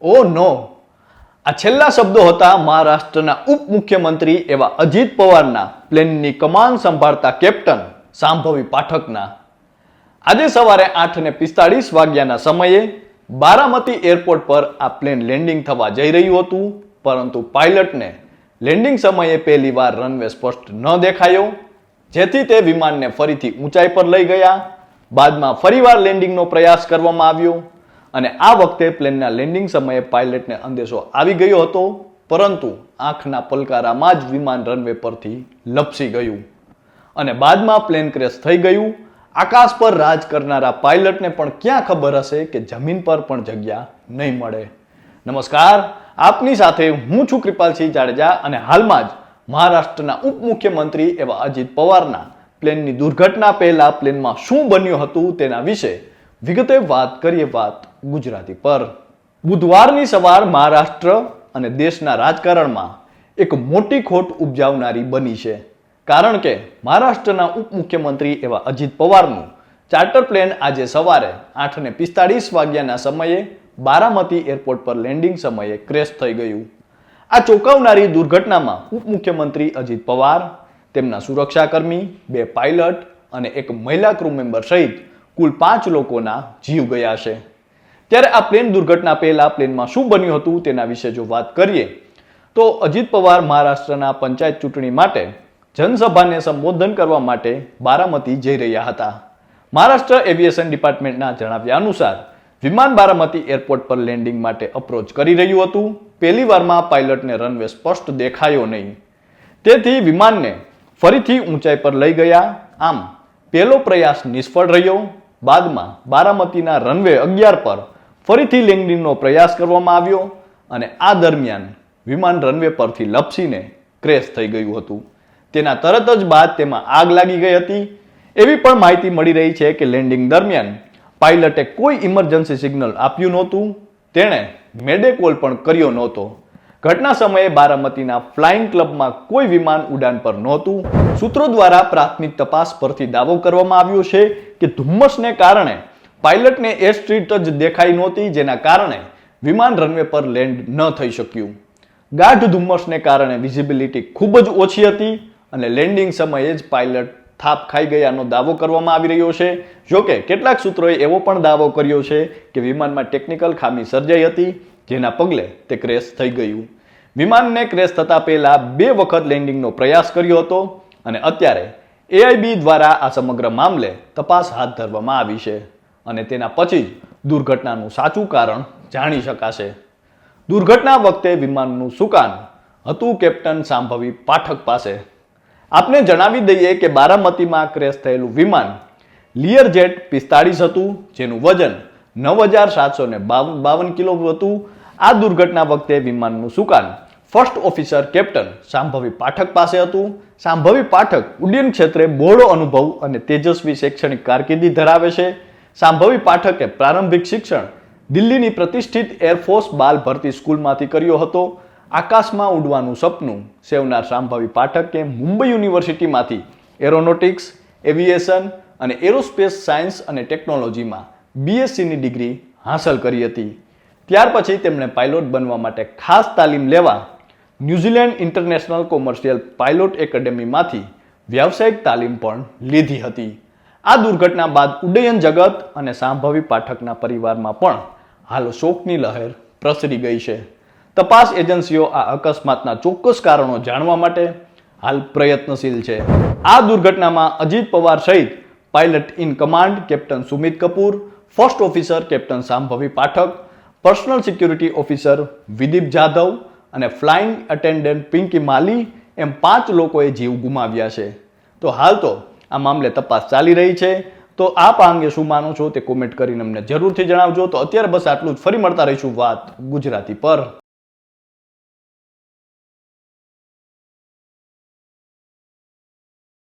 ઓ નો, આ છેલ્લા શબ્દો હતા મહારાષ્ટ્રના ઉપમુખ્યમંત્રી એવા અજીત પવારના પ્લેનની કમાન સંભાળતા કેપ્ટન શાંભવી પાઠકના. આજે સવારે 8:45 વાગ્યાના સમયે બારામતી એરપોર્ટ પર આ પ્લેન લેન્ડિંગ થવા જઈ રહ્યું હતું, પરંતુ પાયલટને લેન્ડિંગ સમયે પહેલીવાર રનવે સ્પષ્ટ ન દેખાયો, જેથી તે વિમાનને ફરીથી ઊંચાઈ પર લઈ ગયા. બાદમાં ફરીવાર લેન્ડિંગનો પ્રયાસ કરવામાં આવ્યો અને આ વખતે પ્લેનના લેન્ડિંગ સમયે પાયલટને અંદેશો આવી ગયો હતો, પરંતુ આંખના પલકારામાં જ વિમાન રનવે પરથી લપસી ગયું અને બાદમાં પ્લેન ક્રેશ થઈ ગયું. આકાશ પર રાજ કરનારા પાયલટને પણ ક્યાં ખબર હશે કે જમીન પર પણ જગ્યા નહીં મળે. નમસ્કાર, આપની સાથે હું છું કૃપાલસિંહ જાડેજા અને હાલમાં જ મહારાષ્ટ્રના ઉપમુખ્યમંત્રી એવા અજીત પવારના પ્લેનની દુર્ઘટના પહેલા પ્લેનમાં શું બન્યું હતું તેના વિશે વિગતે વાત કરીએ. વાત ગુજરાતી પર. બુધવારની સવાર મહારાષ્ટ્ર અને દેશના રાજકારણમાં એક મોટી ખોટ ઉપજાવનારી બની છે, કારણ કે મહારાષ્ટ્રના ઉપમુખ્યમંત્રી એવા અજીત પવારનું ચાર્ટર પ્લેન આજે સવારે 8:45 વાગ્યાના સમયે બારામતી એરપોર્ટ પર લેન્ડિંગ સમયે ક્રેશ થઈ ગયું. આ ચોંકાવનારી દુર્ઘટનામાં ઉપમુખ્યમંત્રી અજીત પવાર, તેમના સુરક્ષાકર્મી, 2 પાયલટ અને એક મહિલા ક્રૂ મેમ્બર સહિત કુલ 5 લોકોના જીવ ગયા છે. ત્યારે આ પ્લેન દુર્ઘટના પહેલા પ્લેનમાં શું બન્યું હતું તેના વિશે જો વાત કરીએ તો અજીત પવાર મહારાષ્ટ્રના પંચાયત ચૂંટણી માટે જનસભાને સંબોધન કરવા માટે બારામતી જઈ રહ્યા હતા. મહારાષ્ટ્ર એવિએશન ડિપાર્ટમેન્ટના જણાવ્યા અનુસાર વિમાન બારામતી એરપોર્ટ પર લેન્ડિંગ માટે અપ્રોચ કરી રહ્યું હતું. પહેલી વારમાં પાયલટને રનવે સ્પષ્ટ દેખાયો નહીં, તેથી વિમાનને ફરીથી ઊંચાઈ પર લઈ ગયા. આમ પહેલો પ્રયાસ નિષ્ફળ રહ્યો. બાદમાં બારામતીના રનવે 11 પર ફરીથી લેન્ડિંગનો પ્રયાસ કરવામાં આવ્યો અને આ દરમિયાન વિમાન રનવે પરથી લપસીને ક્રેશ થઈ ગયું હતું. તેના તરત જ બાદ તેમાં આગ લાગી ગઈ હતી. એવી પણ માહિતી મળી રહી છે કે લેન્ડિંગ દરમિયાન પાયલટે કોઈ ઇમરજન્સી સિગ્નલ આપ્યું નહોતું, તેણે મેડે કોલ પણ કર્યો નહોતો. ઘટના સમયે બારામતીના ફ્લાઇંગ ક્લબમાં કોઈ વિમાન ઉડાન પર નહોતું. સૂત્રો દ્વારા પ્રાથમિક તપાસ પરથી દાવો કરવામાં આવ્યો છે કે ધુમ્મસને કારણે પાયલટને એર સ્ટ્રીટ જ દેખાઈ નહોતી, જેના કારણે વિમાન રનવે પર લેન્ડ ન થઈ શક્યું. ગાઢ ધુમ્મસને કારણે વિઝિબિલિટી ખૂબ જ ઓછી હતી અને લેન્ડિંગ સમયે જ પાયલટ થાપ ખાઈ ગયાનો દાવો કરવામાં આવી રહ્યો છે. જોકે કેટલાક સૂત્રોએ એવો પણ દાવો કર્યો છે કે વિમાનમાં ટેકનિકલ ખામી સર્જાઈ હતી, જેના પગલે તે ક્રેશ થઈ ગયું. વિમાનને ક્રેશ થતા પહેલા 2 વખત લેન્ડિંગનો પ્રયાસ કર્યો હતો અને અત્યારે એઆઈબી દ્વારા આ સમગ્ર મામલે તપાસ હાથ ધરવામાં આવી છે અને તેના પછી જ દુર્ઘટનાનું સાચું કારણ જાણી શકાશે. દુર્ઘટના વખતે વિમાનનું સુકાન હતું કેપ્ટન શાંભવી પાઠક પાસે. આપને જણાવી દઈએ કે બારામતીમાં ક્રેશ થયેલું વિમાન લિયરજેટ 45 હતું, જેનું વજન 9752 કિલો હતું. આ દુર્ઘટના વખતે વિમાનનું સુકાન first officer captain Shambhavi Pathak પાસે હતું. શાંભવી પાઠક ઉડ્ડયન ક્ષેત્રે બહોળો અનુભવ અને તેજસ્વી શૈક્ષણિક કારકિર્દી ધરાવે છે. શાંભવી પાઠકે પ્રારંભિક શિક્ષણ દિલ્હીની પ્રતિષ્ઠિત એરફોર્સ બાલ ભરતી સ્કૂલમાંથી કર્યો હતો. આકાશમાં ઉડવાનું સપનું સેવનાર શાંભવી પાઠકે મુંબઈ યુનિવર્સિટીમાંથી એરોનોટિક્સ, એવિએશન અને એરોસ્પેસ સાયન્સ અને ટેકનોલોજીમાં બીએસસીની ડિગ્રી હાંસલ કરી હતી. ત્યાર પછી તેમણે પાયલોટ બનવા માટે ખાસ તાલીમ લેવા ન્યૂઝીલેન્ડ ઇન્ટરનેશનલ કોમર્શિયલ પાયલોટ એકેડેમીમાંથી વ્યાવસાયિક તાલીમ પણ લીધી હતી. આ દુર્ઘટના બાદ ઉડ્ડયન જગત અને શાંભવી પાઠકના પરિવારમાં પણ હાલ શોકની લહેર પ્રસરી ગઈ છે. તપાસ એજન્સીઓ આ અકસ્માતના ચોક્કસ કારણો જાણવા માટે હાલ પ્રયત્નશીલ છે. આ દુર્ઘટનામાં અજીત પવાર સહિત pilot in command captain Sumit Kapoor, first officer captain Shambhavi Pathak, personal security officer Vidip Jadhav અને ફ્લાઇંગ અટેન્ડન્ટ પિંકી માલી એમ 5 લોકોએ જીવ ગુમાવ્યા છે. તો હાલ તો આ મામલે તપાસ ચાલી રહી છે. તો આપ આ અંગે શું માનો છો તે કોમેન્ટ કરીને અમને જરૂરથી જણાવજો. તો અત્યારે બસ આટલું જ. ફરી મળતા રહીશું વાત ગુજરાતી પર.